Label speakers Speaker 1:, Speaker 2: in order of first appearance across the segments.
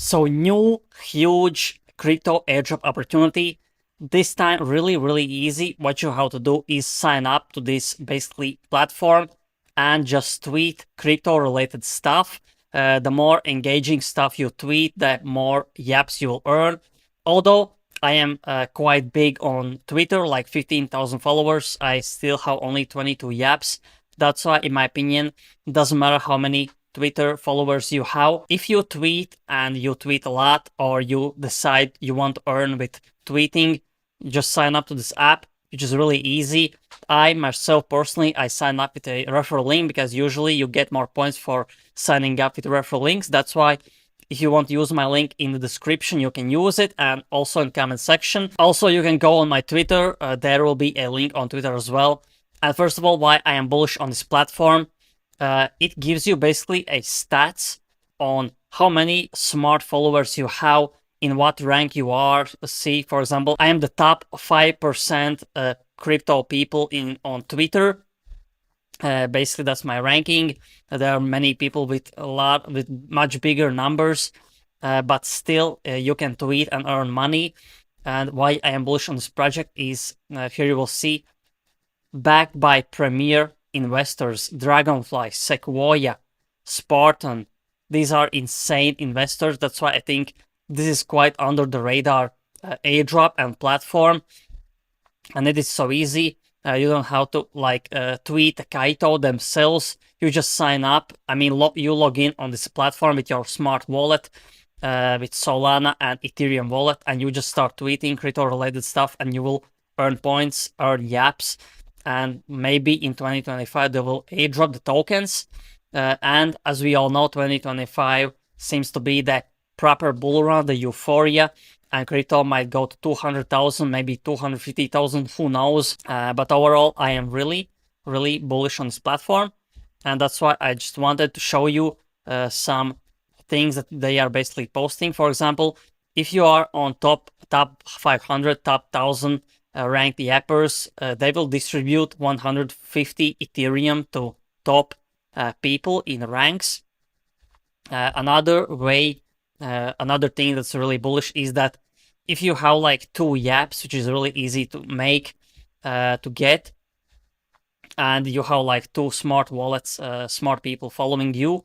Speaker 1: So new huge crypto airdrop opportunity. This time really easy. What you have to do is sign up to this basically platform and just tweet crypto related stuff. The more engaging stuff you tweet, the more yaps you'll earn. Although I am quite big on Twitter, like 15,000 followers, I still have only 22 yaps. That's why, in my opinion, doesn't matter how many Twitter followers you have. If you tweet and you tweet a lot, or you decide you want to earn with tweeting, just sign up to this app, which is really easy. I myself personally, I sign up with a referral link because usually you get more points for signing up with referral links. That's why if you want to use my link in the description, you can use it, and also in comment section. Also, you can go on my Twitter. There will be a link on Twitter as well. And first of all, why I am bullish on this platform. It gives you basically a stats on how many smart followers you have, in what rank you are. See, for example, I am the top 5% crypto people on Twitter. Basically, that's my ranking. There are many people with much bigger numbers, but still you can tweet and earn money. And why I am bullish on this project is here you will see, backed by premier investors, Dragonfly, Sequoia, Spartan. These are insane investors. That's why I think this is quite under the radar airdrop and platform. And it is so easy. You don't have to tweet KAITO themselves. You just sign up. I mean, you log in on this platform with your smart wallet, with Solana and Ethereum wallet, and you just start tweeting crypto related stuff, and you will earn points, earn yaps. And maybe in 2025 they will airdrop the tokens. And as we all know, 2025 seems to be the proper bull run, the euphoria, and crypto might go to 200,000, maybe 250,000, who knows. But overall, I am really bullish on this platform, and that's why I just wanted to show you some things that they are basically posting. For example, if you are on top 500, top 1,000 ranked yappers, they will distribute 150 Ethereum to top people in ranks. Another thing that's really bullish is that if you have like 2 yaps, which is really easy to make, to get, and you have like 2 smart wallets, smart people following you,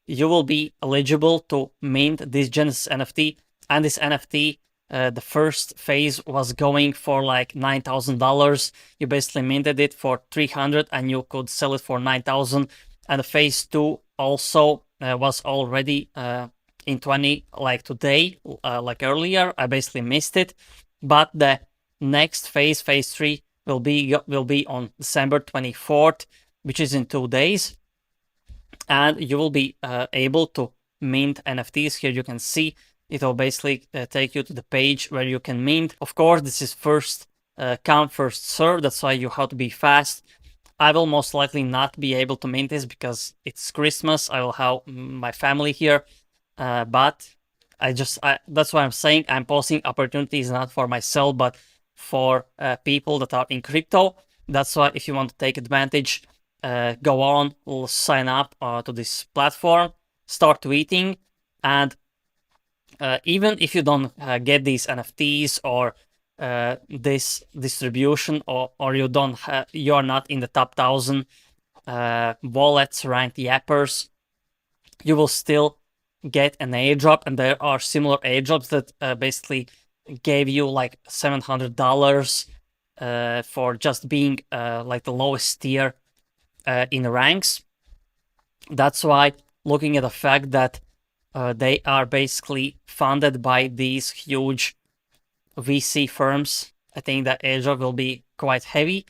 Speaker 1: you will be eligible to mint this Genesis NFT. And this NFT, the first phase was going for like $9,000. You basically minted it for 300 and you could sell it for 9,000. And the phase 2 also was already in 20, like today, like earlier. I basically missed it, but the next phase 3, will be on December 24th, which is in 2 days, and you will be able to mint NFTs. Here you can see it will basically take you to the page where you can mint. Of course, this is first come, first serve. That's why you have to be fast. I will most likely not be able to mint this because it's Christmas. I will have my family here. But that's why I'm saying I'm posting opportunities not for myself, but for people that are in crypto. That's why if you want to take advantage, go on, sign up to this platform, start tweeting, and even if you don't get these NFTs or this distribution, or you are not in the top 1,000 wallets ranked yappers, you will still get an airdrop. And there are similar airdrops that basically gave you like $700 for just being like the lowest tier in ranks. That's why, looking at the fact that they are basically funded by these huge VC firms, I think that airdrop will be quite heavy,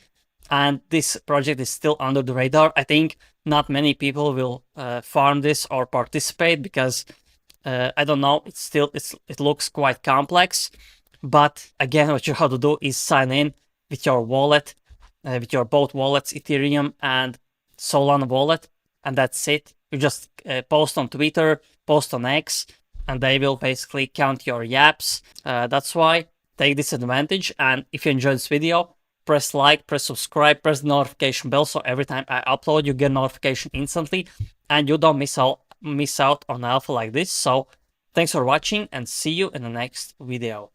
Speaker 1: and this project is still under the radar. I think not many people will farm this or participate because I don't know, it looks quite complex. But again, what you have to do is sign in with your wallet, with your both wallets, Ethereum and Solana wallet, and that's it. You just post on Twitter, post on X, and they will basically count your yaps. That's why take this advantage. And if you enjoyed this video, press like, press subscribe, press the notification bell, so every time I upload, you get notification instantly, and you don't miss out on alpha like this. So Thanks for watching and see you in the next video.